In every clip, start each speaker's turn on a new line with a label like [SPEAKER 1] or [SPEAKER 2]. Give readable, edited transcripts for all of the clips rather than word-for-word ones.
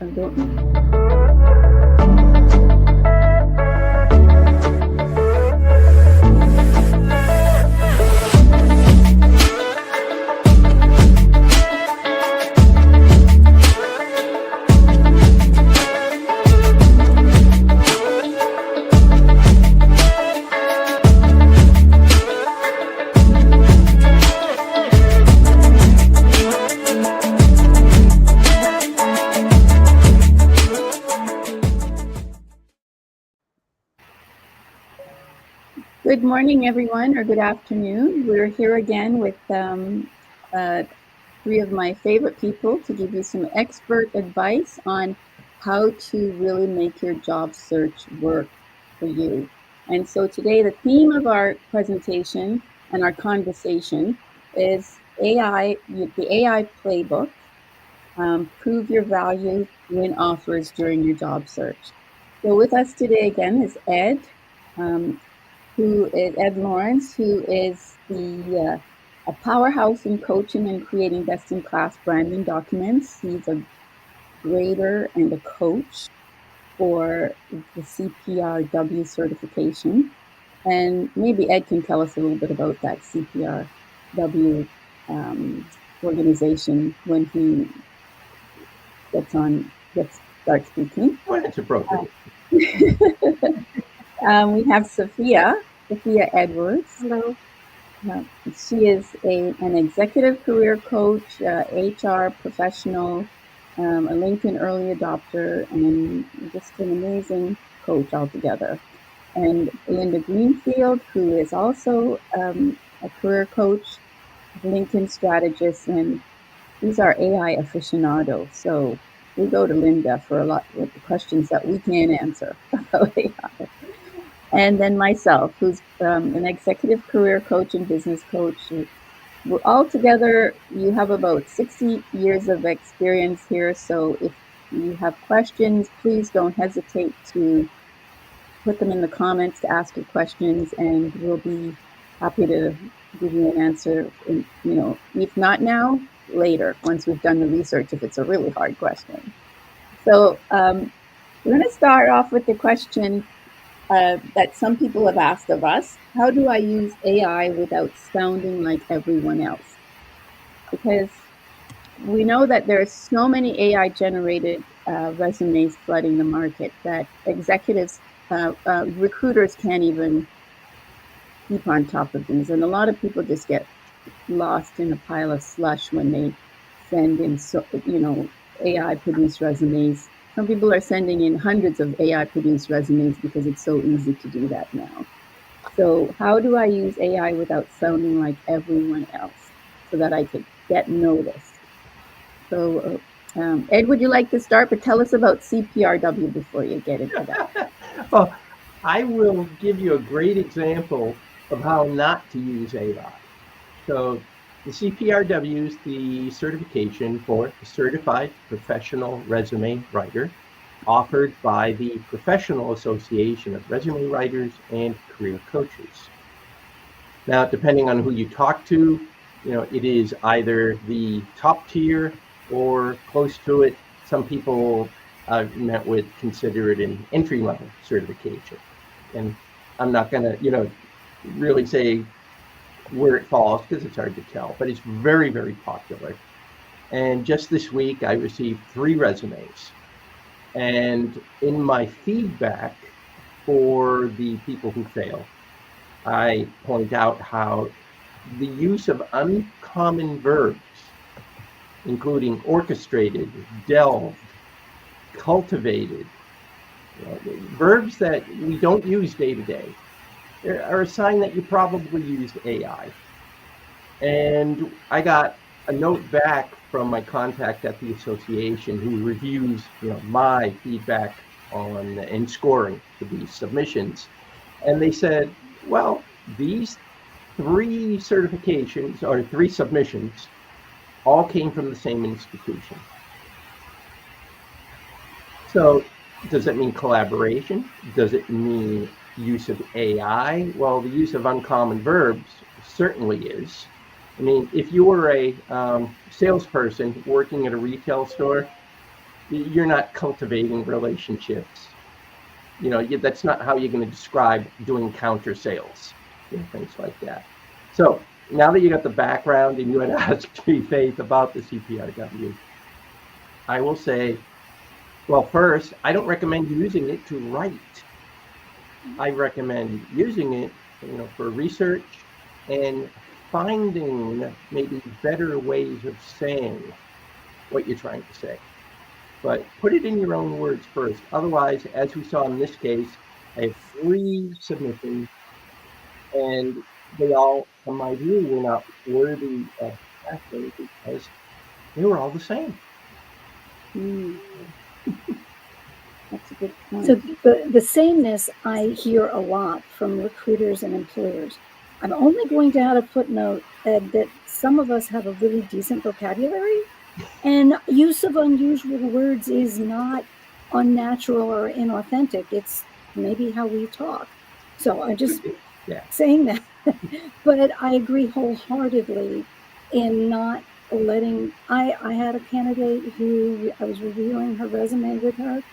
[SPEAKER 1] I don't know. Good morning, everyone, or good afternoon. We're here again with three of my favorite people to give you some expert advice on how to really make your job search work for you. And so today, the theme of our presentation and our conversation is AI, the AI Playbook. Prove your value, win offers during your job search. So with us today again is Ed. Who is Ed Lawrence, who is a powerhouse in coaching and creating best-in-class branding documents. He's a grader and a coach for the CPRW certification. And maybe Ed can tell us a little bit about that CPRW organization when he starts speaking.
[SPEAKER 2] When it's appropriate.
[SPEAKER 1] We have Sophia Edwards.
[SPEAKER 3] Hello.
[SPEAKER 1] She is an executive career coach, HR professional, a LinkedIn early adopter, and just an amazing coach altogether. And Linda Greenfield, who is also a career coach, LinkedIn strategist, and these are AI aficionados. So we go to Linda for a lot of the questions that we can't answer about AI. And then myself, who's an executive career coach and business coach. We're all together, you have about 60 years of experience here. So if you have questions, please don't hesitate to put them in the comments to ask your questions, and we'll be happy to give you an answer, if not now, later, once we've done the research, if it's a really hard question. So we're going to start off with the question that some people have asked of us. How do I use AI without sounding like everyone else? Because we know that there are so many AI generated resumes flooding the market that executives, recruiters can't even keep on top of these. And a lot of people just get lost in a pile of slush when they send in, AI produced resumes. Some people are sending in hundreds of AI produced resumes because it's so easy to do that now. So how do I use AI without sounding like everyone else so that I could get noticed? So Ed, would you like to start? But tell us about CPRW before you get into that.
[SPEAKER 2] Well, I will give you a great example of how not to use AI. So the CPRW is the certification for a certified professional resume writer offered by the Professional Association of Resume Writers and Career Coaches. Now, depending on who you talk to, it is either the top tier or close to it. Some people I've met with consider it an entry-level certification. And I'm not going to, really say where it falls because it's hard to tell, but it's very, very popular. And just this week, I received 3 resumes. And in my feedback for the people who fail, I point out how the use of uncommon verbs, including orchestrated, delved, cultivated, verbs that we don't use day to day, are a sign that you probably used AI. And I got a note back from my contact at the association who reviews, my feedback on and scoring for these submissions. And they said, well, these 3 certifications or 3 submissions all came from the same institution. So does it mean collaboration? Does it mean use of AI? Well, the use of uncommon verbs certainly is. I mean, if you were a salesperson working at a retail store, you're not cultivating relationships. That's not how you're going to describe doing counter sales, things like that. So now that you got the background and you had asked me, Faith, about the CPRW, I will say, well, first, I don't recommend using it to write. I recommend using it, for research and finding maybe better ways of saying what you're trying to say. But put it in your own words first. Otherwise, as we saw in this case, I have 3 submissions, and they all, from my view, were not worthy of passing because they were all the same.
[SPEAKER 1] Mm. That's a good point.
[SPEAKER 3] So the sameness I hear a lot from recruiters and employers. I'm only going to add a footnote that some of us have a really decent vocabulary, and use of unusual words is not unnatural or inauthentic. It's maybe how we talk. So I'm just saying that. But I agree wholeheartedly in not letting. I had a candidate who I was reviewing her resume with her,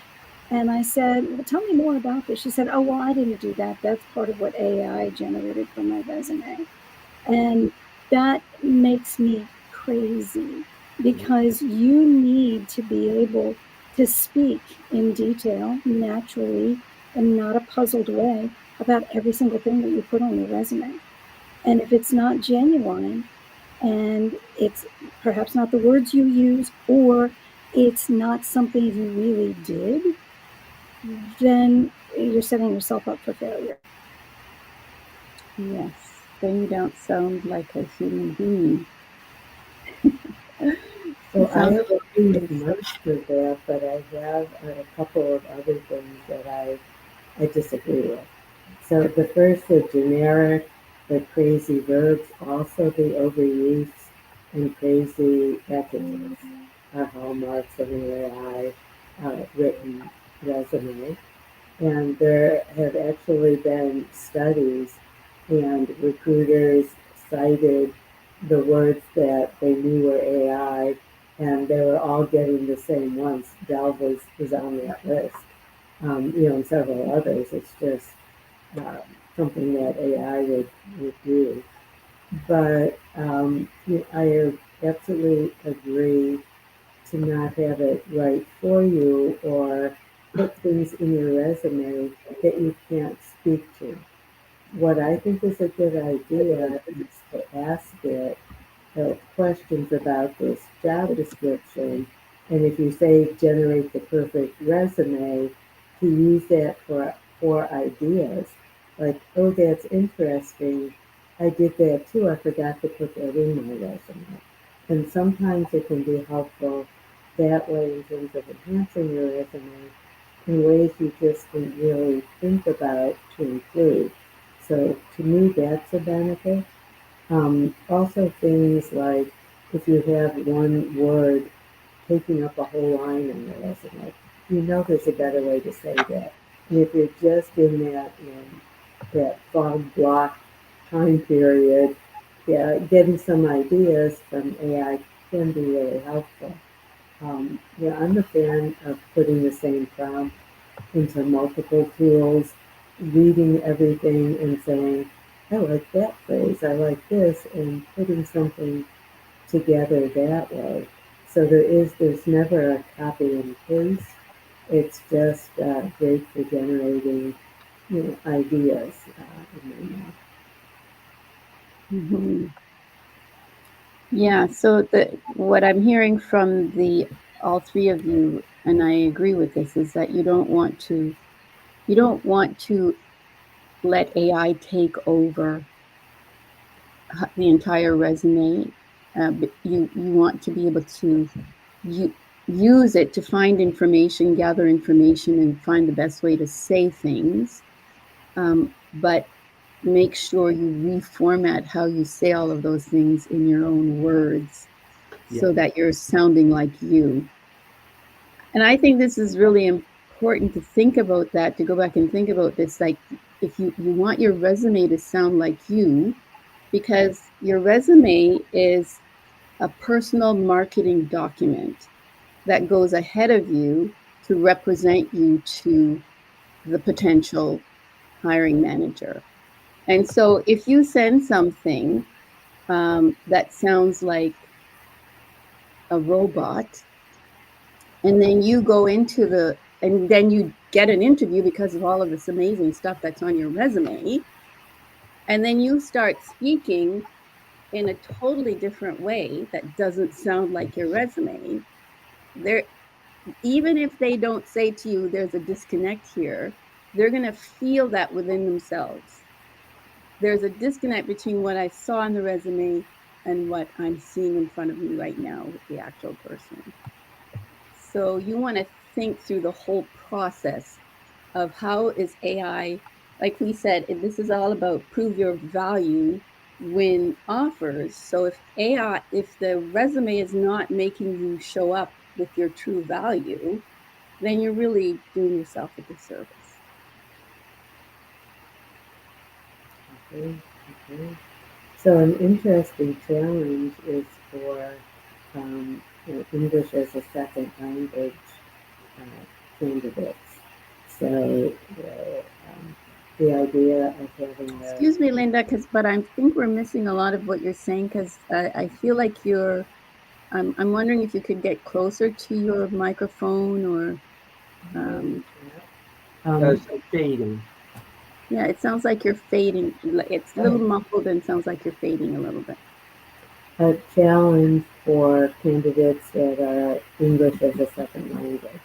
[SPEAKER 3] and I said, well, tell me more about this. She said, oh, well, I didn't do that. That's part of what AI generated from my resume. And that makes me crazy because you need to be able to speak in detail, naturally, and not a puzzled way about every single thing that you put on your resume. And if it's not genuine and it's perhaps not the words you use, or it's not something you really did, then you're setting yourself up for failure.
[SPEAKER 1] Yes, then you don't sound like a human being.
[SPEAKER 4] So I don't agree with most of that, but I have a couple of other things that I disagree with. So the first, the generic, the crazy verbs, also the overuse and crazy adjectives are hallmarks of an AI written resume. And there have actually been studies, and recruiters cited the words that they knew were AI, and they were all getting the same ones. Delve was on that list, and several others. It's just something that AI would do. But I absolutely agree to not have it right for you or put things in your resume that you can't speak to. What I think is a good idea is to ask it questions about this job description. And if you say generate the perfect resume, to use that for ideas. Like, oh, that's interesting. I did that too. I forgot to put that in my resume. And sometimes it can be helpful that way in terms of enhancing your resume in ways you just didn't really think about to include. So to me, that's a benefit. Also things like if you have one word taking up a whole line in your resume, there's a better way to say that. And if you're just in that fog block time period, getting some ideas from AI can be really helpful. I'm a fan of putting the same prompt into multiple tools, reading everything and saying, I like that phrase, I like this, and putting something together that way. So there's never a copy and paste. It's just great for generating, ideas in my mind.
[SPEAKER 1] Mm-hmm. Yeah, so what I'm hearing from all 3 of you, and I agree with this, is that you don't want to let AI take over the entire resume. But you want to be able to use it to find information, gather information, and find the best way to say things. But make sure you reformat how you say all of those things in your own words so that you're sounding like you. And I think this is really important to think about that, to go back and think about this. Like, if you want your resume to sound like you, because your resume is a personal marketing document. that goes ahead of you to represent you to the potential hiring manager. And so if you send something that sounds like a robot, and then you go into and then you get an interview because of all of this amazing stuff that's on your resume, and then you start speaking in a totally different way that doesn't sound like your resume, there, even if they don't say to you there's a disconnect here, they're going to feel that within themselves. There's a disconnect between what I saw on the resume and what I'm seeing in front of me right now with the actual person. So you want to think through the whole process of how is AI, like we said, this is all about prove your value when offers. So if the resume is not making you show up with your true value, then you're really doing yourself a disservice.
[SPEAKER 4] Okay. Okay. So an interesting challenge is for English as a second language candidates. So the idea of having
[SPEAKER 1] Excuse me, Linda, but I think we're missing a lot of what you're saying because I feel like I'm wondering if you could get closer to your microphone or.
[SPEAKER 2] Some fading.
[SPEAKER 1] Yeah, it sounds like you're fading. It's a little muffled and sounds like you're fading a little bit.
[SPEAKER 4] A challenge for candidates that are English as a second language.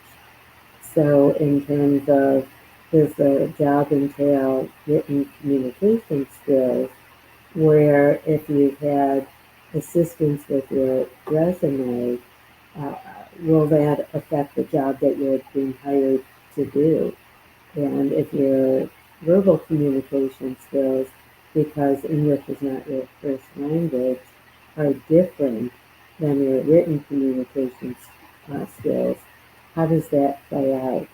[SPEAKER 4] So in terms of, does the job entail written communication skills, where if you've had assistance with your resume, will that affect the job that you're being hired to do? And if your verbal communication skills, because English is not your first language, are different than your written communication skills, how does that play out?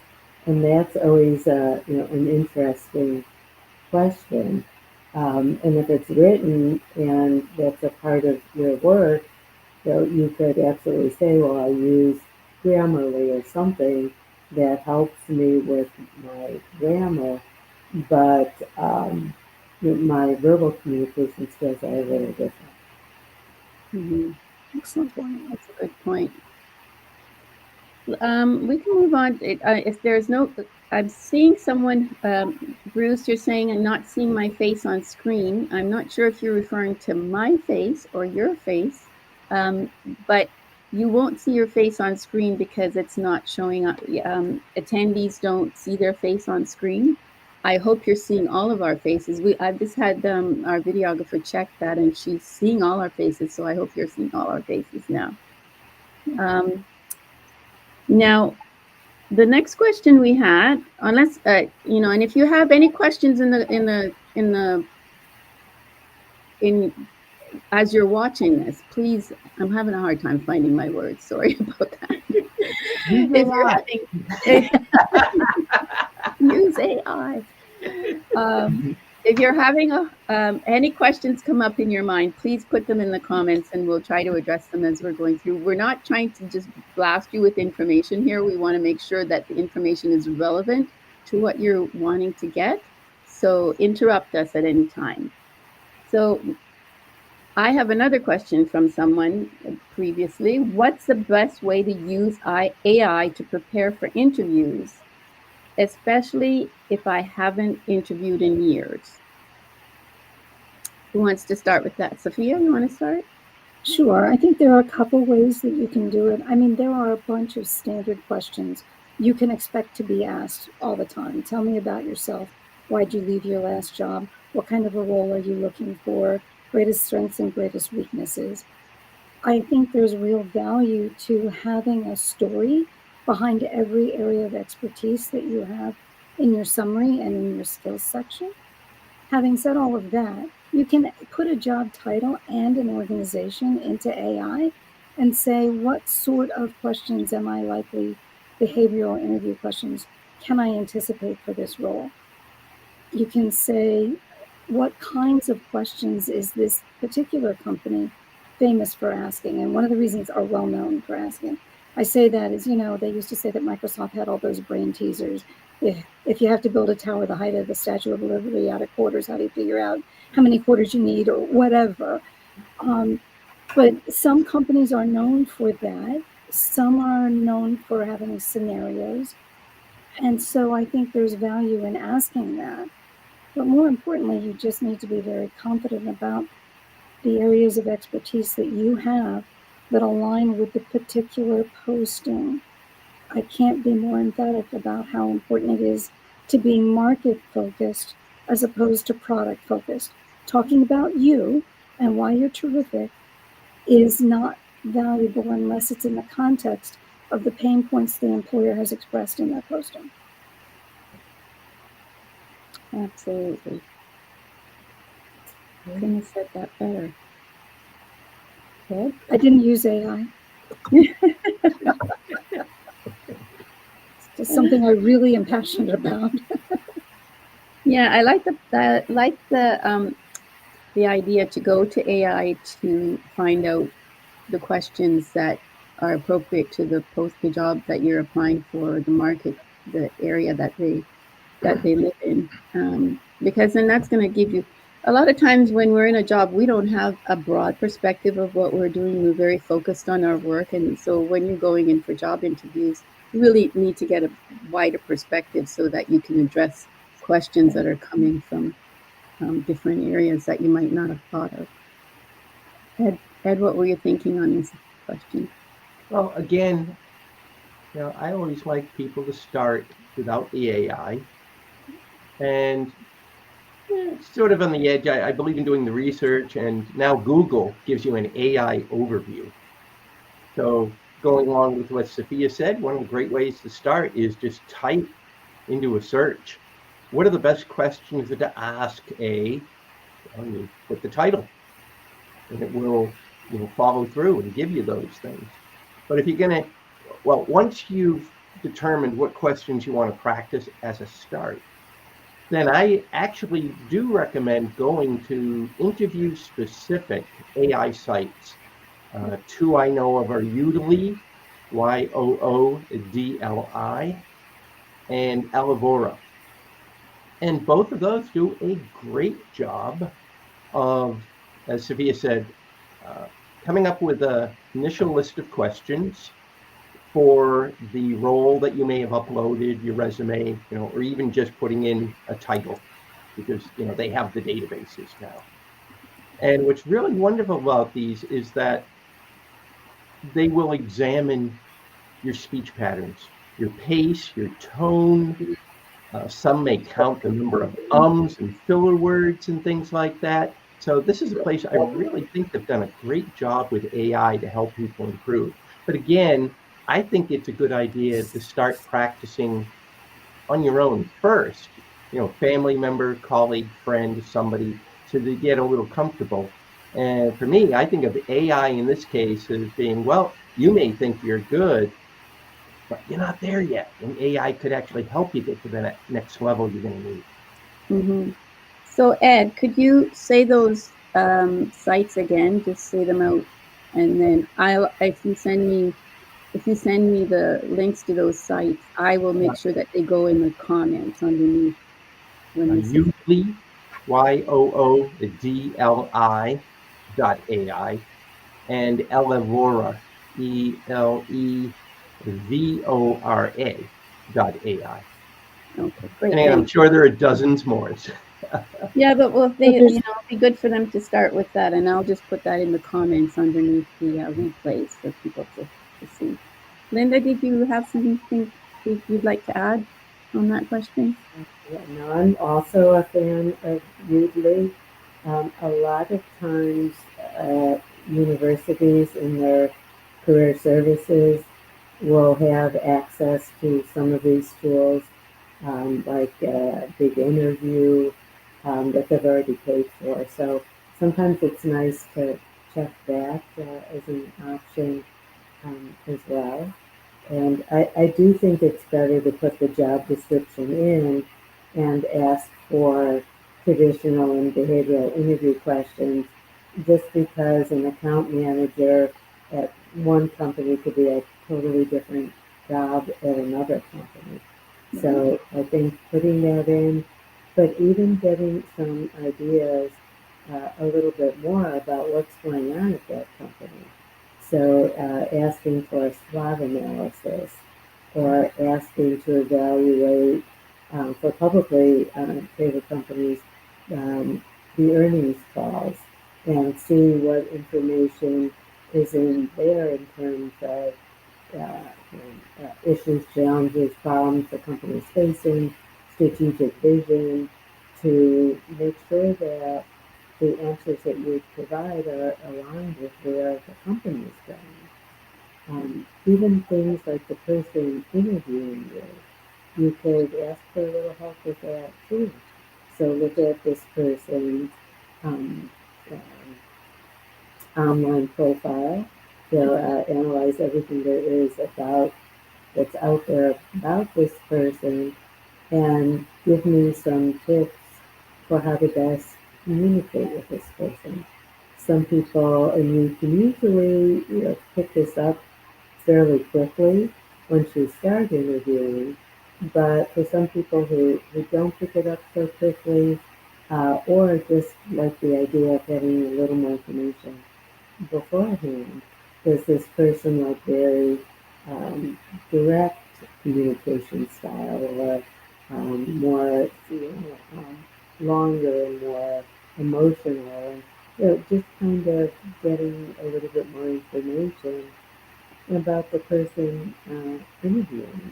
[SPEAKER 4] And that's always an interesting question. And if it's written and that's a part of your work, so you could absolutely say, well, I use Grammarly or something that helps me with my grammar, but my verbal communication skills are a little different.
[SPEAKER 1] Mm-hmm. Excellent point. That's a good point. We can move on. If there's no, I'm seeing someone, Bruce, you're saying I'm not seeing my face on screen. I'm not sure if you're referring to my face or your face, but you won't see your face on screen because it's not showing up. Attendees don't see their face on screen. I hope you're seeing all of our faces. I've just had our videographer check that, and she's seeing all our faces. So I hope you're seeing all our faces now. Now, the next question we had, unless and if you have any questions as you're watching this, please. I'm having a hard time finding my words. Sorry about that. If you're having use AI. If you're having any questions come up in your mind, please put them in the comments and we'll try to address them as we're going through. We're not trying to just blast you with information here. We want to make sure that the information is relevant to what you're wanting to get. So interrupt us at any time. So I have another question from someone previously. What's the best way to use AI to prepare for interviews, especially if I haven't interviewed in years? Who wants to start with that? Sophia, you want to start?
[SPEAKER 3] Sure. I think there are a couple ways that you can do it. I mean, there are a bunch of standard questions you can expect to be asked all the time. Tell me about yourself. Why'd you leave your last job? What kind of a role are you looking for? Greatest strengths and greatest weaknesses. I think there's real value to having a story behind every area of expertise that you have in your summary and in your skills section. Having said all of that, you can put a job title and an organization into AI and say, what sort of questions am I likely, behavioral interview questions, can I anticipate for this role? You can say, what kinds of questions is this particular company famous for asking? And one of the reasons are well known for asking. I say that as, they used to say that Microsoft had all those brain teasers. If you have to build a tower the height of the Statue of Liberty out of quarters, how do you figure out how many quarters you need or whatever? But some companies are known for that. Some are known for having scenarios. And so I think there's value in asking that. But more importantly, you just need to be very confident about the areas of expertise that you have that align with the particular posting. I can't be more emphatic about how important it is to be market focused as opposed to product focused. Talking about you and why you're terrific is not valuable unless it's in the context of the pain points the employer has expressed in their posting.
[SPEAKER 1] Absolutely. Couldn't have said that better. Ed?
[SPEAKER 3] I didn't use AI. It's just something I really am passionate about.
[SPEAKER 1] Yeah, I like the idea to go to AI to find out the questions that are appropriate to the job that you're applying for, the market, the area that they live in, because then that's going to give you. A lot of times when we're in a job, we don't have a broad perspective of what we're doing. We're very focused on our work, and so when you're going in for job interviews, you really need to get a wider perspective so that you can address questions that are coming from different areas that you might not have thought of. Ed, what were you thinking on this question?
[SPEAKER 2] Well, again, I always like people to start without the AI. And it's sort of on the edge. I believe in doing the research, and now Google gives you an AI overview. So going along with what Sophia said, one of the great ways to start is just type into a search. What are the best questions to ask you put the title, and it will follow through and give you those things. But if you're going to, once you've determined what questions you want to practice as a start, then I actually do recommend going to interview-specific AI sites. Two I know of are Yoodli, Yoodli, and Elevora. And both of those do a great job of, as Sophia said, coming up with an initial list of questions for the role that you may have uploaded, your resume, or even just putting in a title, because they have the databases now. And what's really wonderful about these is that they will examine your speech patterns, your pace, your tone. Some may count the number of ums and filler words and things like that. So this is a place I really think they've done a great job with AI to help people improve. But again, I think it's a good idea to start practicing on your own first, family member, colleague, friend, somebody, so they get a little comfortable. And for me, I think of AI in this case as being, you may think you're good, but you're not there yet. And AI could actually help you get to the next level you're going to need.
[SPEAKER 1] Mm-hmm. So Ed, could you say those sites again? Just say them out, and then if you send me the links to those sites, I will make sure that they go in the comments underneath.
[SPEAKER 2] Yoodli, Yoodli.ai, and Elevora, Elevora.ai.
[SPEAKER 1] Okay, great.
[SPEAKER 2] And I'm sure there are dozens more.
[SPEAKER 1] Yeah, but it'd be good for them to start with that, and I'll just put that in the comments underneath the replays for people to see. Linda, did you have something you'd like to add on that question?
[SPEAKER 4] Yeah, no, I'm also a fan of Udly. A lot of times, universities in their career services will have access to some of these tools, like Big Interview, that they've already paid for. So sometimes it's nice to check that as an option as well. And I do think it's better to put the job description in and ask for traditional and behavioral interview questions, just because an account manager at one company could be a totally different job at another company. So I think putting that in, but even getting some ideas a little bit more about what's going on at that company. So asking for a SWOT analysis or asking to evaluate for publicly traded companies the earnings calls and see what information is in there in terms of issues, challenges, problems the company is facing, strategic vision, to make sure that the answers that you provide are aligned with where the company is going. Even things like the person interviewing you could ask for a little help with that too. So look at this person's um, online profile. They'll analyze everything there is about that's out there about this person and give me some tips for how to best communicate with this person. Some people, and you can usually pick this up fairly quickly once you start interviewing, but for some people who don't pick it up so quickly, or just like the idea of having a little more information beforehand, does this person like very direct communication style or more longer and more emotional and just kind of getting a little bit more information about the person interviewing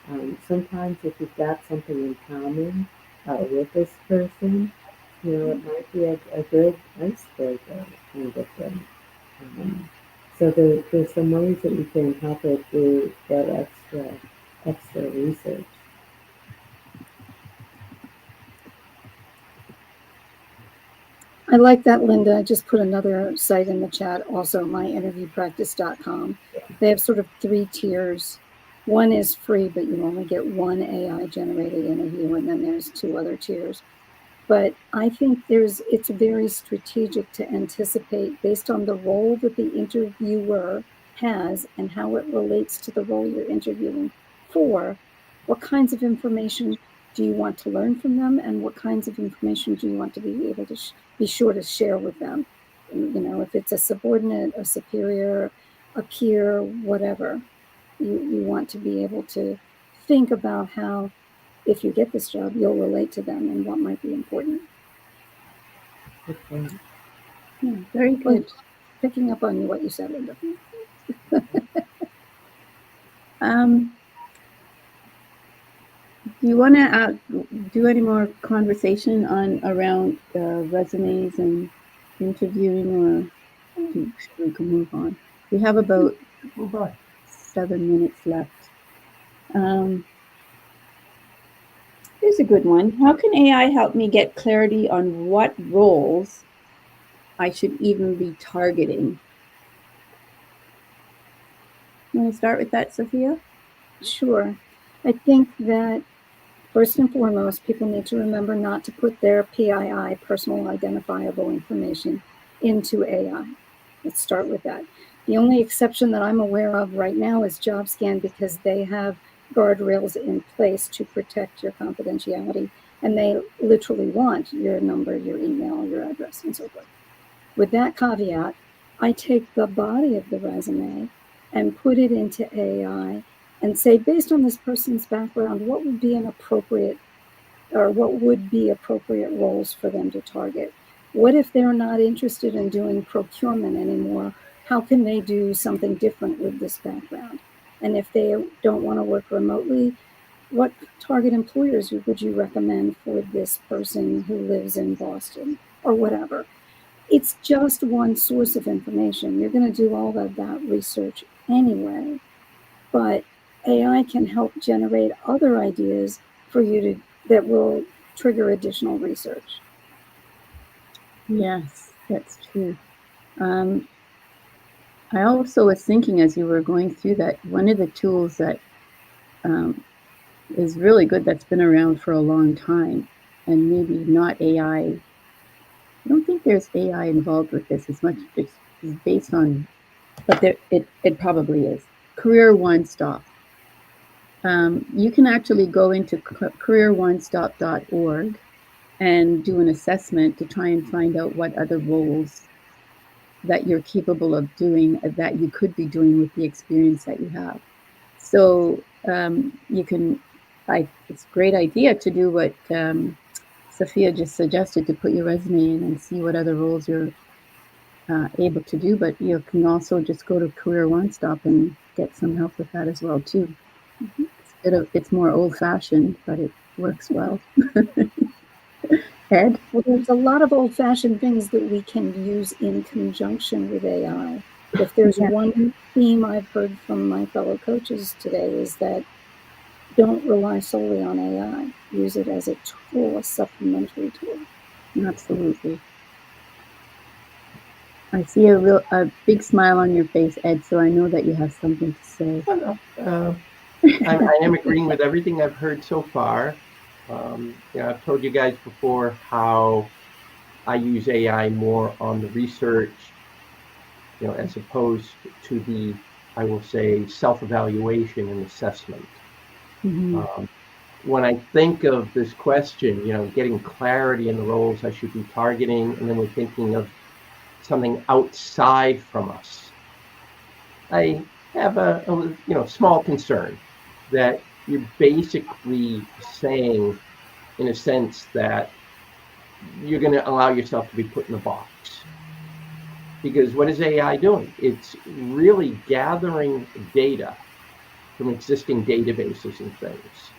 [SPEAKER 4] you. Sometimes if you've got something in common with this person, it might be a good icebreaker kind of thing. So there's some ways that you can help it do that extra research.
[SPEAKER 3] I like that, Linda. I just put another site in the chat, also myinterviewpractice.com. They have sort of 3 tiers. One is free, but you only get one AI generated interview, and then there's 2 other tiers. But I think it's very strategic to anticipate based on the role that the interviewer has and how it relates to the role you're interviewing for. What kinds of information do you want to learn from them, and what kinds of information do you want to be able to be sure to share with them? If it's a subordinate, a superior, a peer, whatever, you want to be able to think about how, if you get this job, you'll relate to them and what might be important.
[SPEAKER 4] Okay.
[SPEAKER 3] Yeah, very good. Picking up on what you said, Linda.
[SPEAKER 1] Do you want to do any more conversation around resumes and interviewing, or we can move on? We have about 7 minutes left. Here's a good one. How can AI help me get clarity on what roles I should even be targeting? You want to start with that, Sophia?
[SPEAKER 3] Sure. I think that first and foremost, people need to remember not to put their PII, personal identifiable information, into AI. Let's start with that. The only exception that I'm aware of right now is JobScan, because they have guardrails in place to protect your confidentiality, and they literally want your number, your email, your address, and so forth. With that caveat, I take the body of the resume and put it into AI and say, based on this person's background, what would be appropriate roles for them to target? What if they're not interested in doing procurement anymore? How can they do something different with this background? And if they don't want to work remotely, what target employers would you recommend for this person who lives in Boston or whatever? It's just one source of information. You're going to do all of that research anyway, but AI can help generate other ideas for you that will trigger additional research.
[SPEAKER 1] Yes, that's true. I also was thinking as you were going through that, one of the tools that is really good, that's been around for a long time, and maybe not AI. I don't think there's AI involved with this as much. It's based on, but it probably is. Career One Stop. You can actually go into careeronestop.org and do an assessment to try and find out what other roles that you're capable of doing that you could be doing with the experience that you have. So you can, it's a great idea to do what Sophia just suggested, to put your resume in and see what other roles you're able to do, but you can also just go to Career One Stop and get some help with that as well too. It's more old-fashioned, but it works well. Ed?
[SPEAKER 3] Well, there's a lot of old-fashioned things that we can use in conjunction with AI. If there's one theme I've heard from my fellow coaches today, is that don't rely solely on AI. Use it as a tool, a supplementary tool.
[SPEAKER 1] Absolutely. I see a big smile on your face, Ed, so I know that you have something to say.
[SPEAKER 2] I am agreeing with everything I've heard so far. I've told you guys before how I use AI more on the research, as opposed to the, I will say, self-evaluation and assessment.
[SPEAKER 1] Mm-hmm.
[SPEAKER 2] When I think of this question, getting clarity in the roles I should be targeting, and then we're thinking of something outside from us, I have a small concern that you're basically saying, in a sense, that you're going to allow yourself to be put in a box. Because what is AI doing? It's really gathering data from existing databases and things.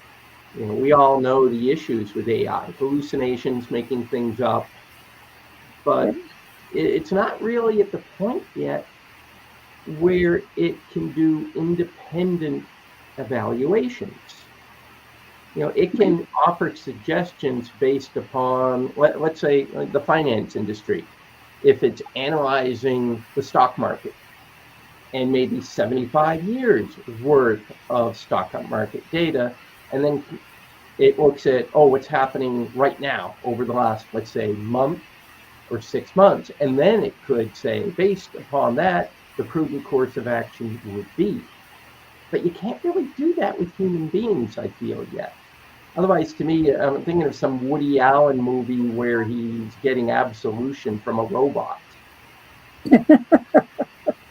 [SPEAKER 2] We all know the issues with AI, hallucinations, making things up, but it's not really at the point yet where it can do independent evaluations. It can offer suggestions based upon, let's say, the finance industry. If it's analyzing the stock market and maybe 75 years worth of stock market data, and then it looks at, what's happening right now over the last, let's say, month or 6 months. And then it could say, based upon that, the prudent course of action would be. But you can't really do that with human beings, I feel, yet. Otherwise, to me, I'm thinking of some Woody Allen movie where he's getting absolution from a robot.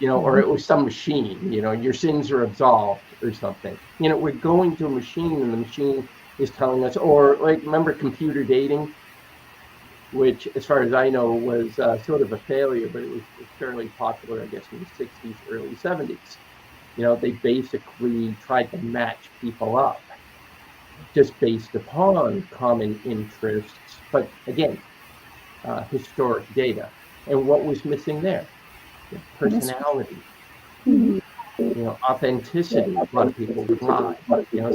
[SPEAKER 2] Or it was some machine, your sins are absolved or something. We're going to a machine and the machine is telling us, or like, remember computer dating, which, as far as I know, was sort of a failure, but it was fairly popular, I guess, in the 60s, early 70s. They basically tried to match people up just based upon common interests, but again, historic data. And what was missing there? Personality, authenticity. A lot of people would lie.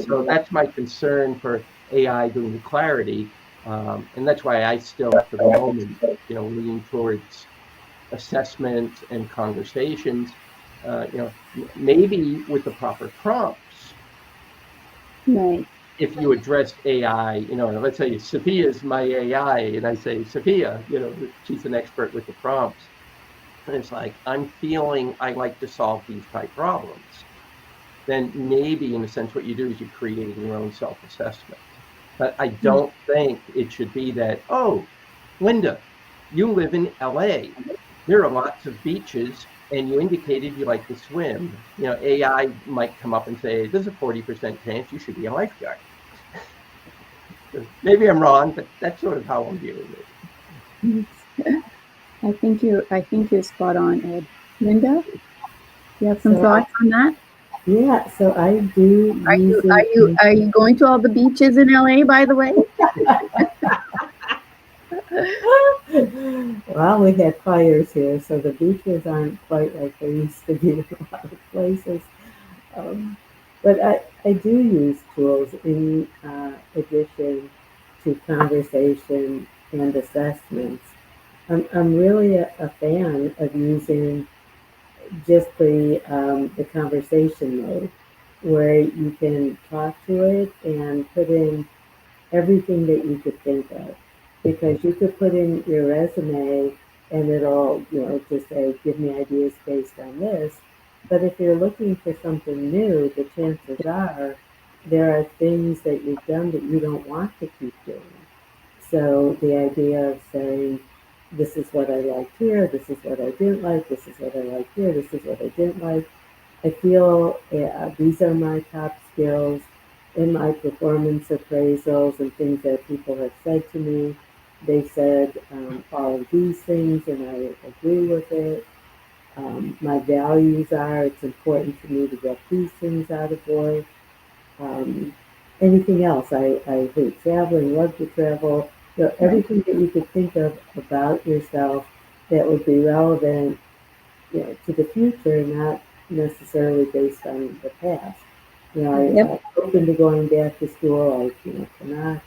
[SPEAKER 2] So that's my concern for AI doing the clarity, and that's why I still, for the moment, lean towards assessment and conversations. Maybe with the proper prompts.
[SPEAKER 1] Right.
[SPEAKER 2] If you addressed AI, let's say Sophia's my AI, and I say, Sophia, she's an expert with the prompts. And it's like, I'm feeling I like to solve these type problems. Then maybe, in a sense, what you do is you're creating your own self-assessment. But I don't think it should be that, Linda, you live in LA. There are lots of beaches, and you indicated you like to swim. AI might come up and say, there's a 40% chance you should be a lifeguard. Maybe I'm wrong, but that's sort of how I'm viewing it.
[SPEAKER 1] I think you're spot on, Ed. Linda, you have some thoughts on that?
[SPEAKER 4] Yeah, so I do.
[SPEAKER 1] Are you going to all the beaches in LA, by the way?
[SPEAKER 4] Well, we had fires here, so the beaches aren't quite like they used to be in a lot of places. But I do use tools in addition to conversation and assessments. I'm really a fan of using just the conversation mode, where you can talk to it and put in everything that you could think of. Because you could put in your resume and it'll, just say, give me ideas based on this. But if you're looking for something new, the chances are there are things that you've done that you don't want to keep doing. So the idea of saying, this is what I liked here, this is what I didn't like, this is what I liked here, this is what I didn't like. I feel these are my top skills in my performance appraisals and things that people have said to me. They said all of these things, and I agree with it. My values are it's important for me to get these things out of work. Um, Anything else, I hate traveling, love to travel.
[SPEAKER 1] Right.
[SPEAKER 4] Everything that you could think of about yourself that would be relevant, to the future, not necessarily based on the past.
[SPEAKER 1] Yep.
[SPEAKER 4] I'm open to going back to school. Cannot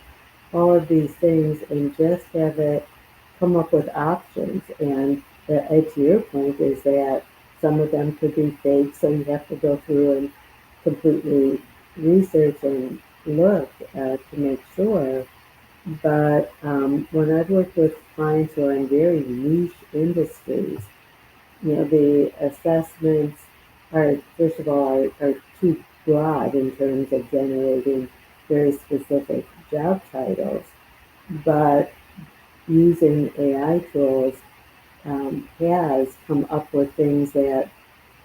[SPEAKER 4] all of these things and just have it come up with options. And to your point is that some of them could be fake, so you have to go through and completely research and look to make sure. But when I've worked with clients who are in very niche industries, the assessments are, first of all, are too broad in terms of generating very specific job titles. But using AI tools has come up with things that,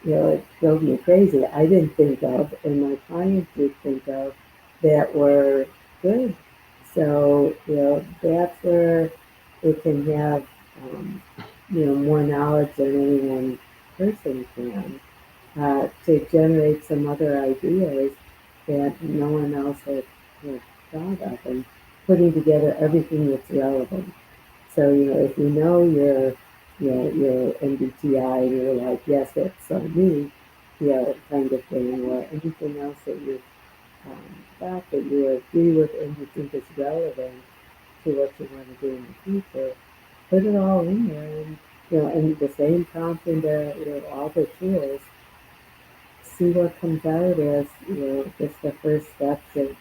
[SPEAKER 4] it drove me crazy. I didn't think of, and my clients did think of, that were good. So, that's where it can have, more knowledge than any one person can to generate some other ideas that no one else had thought of, and putting together everything that's relevant. So, if your MBTI and you're like, yes, that's so me, kind of thing, or anything else that you've thought that you agree with and you think is relevant to what you want to do in the future, put it all in there, and and the same prompt into all the tools, see what comes out as just the first steps of,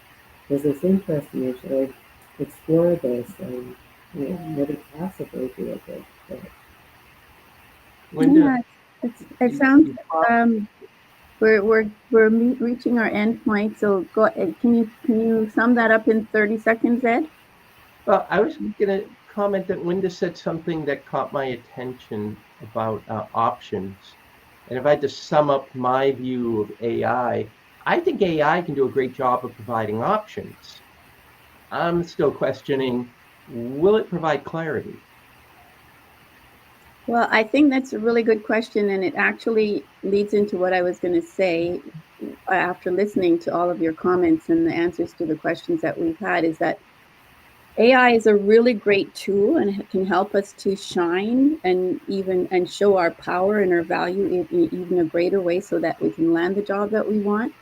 [SPEAKER 4] does this interest me? Should I explore this and what it possibly be a good fit?
[SPEAKER 2] Linda,
[SPEAKER 1] Yeah, it sounds
[SPEAKER 2] you pop-
[SPEAKER 1] um, we're reaching our end point. So go. Can you sum that up in 30 seconds, Ed?
[SPEAKER 2] well, I was going to comment that Linda said something that caught my attention about options. And if I had to sum up my view of I think AI can do a great job of providing options. I'm still questioning, will it provide clarity?
[SPEAKER 1] Well, I think that's a really good question, and it actually leads into what I was going to say after listening to all of your comments and the answers to the questions that we've had. Is that AI is a really great tool and it can help us to shine and show our power and our value in even a greater way, so that we can land the job that we want.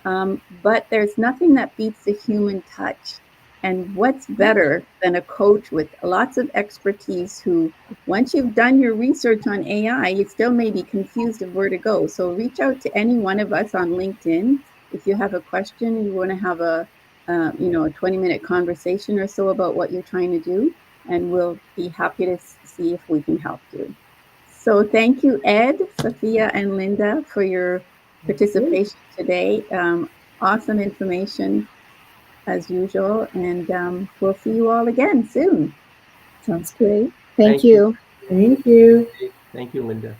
[SPEAKER 1] But there's nothing that beats the human touch. And what's better than a coach with lots of expertise who, once you've done your research on AI, you still may be confused of where to go. So reach out to any one of us on LinkedIn. If you have a question, you want to have a 20-minute conversation or so about what you're trying to do, and we'll be happy to see if we can help you. So thank you, Ed, Sophia, and Linda, for your participation today. Awesome information as usual, and we'll see you all again soon.
[SPEAKER 3] Sounds great. Thank
[SPEAKER 2] Thank you.
[SPEAKER 3] you.
[SPEAKER 4] Thank you.
[SPEAKER 2] Thank you, Linda.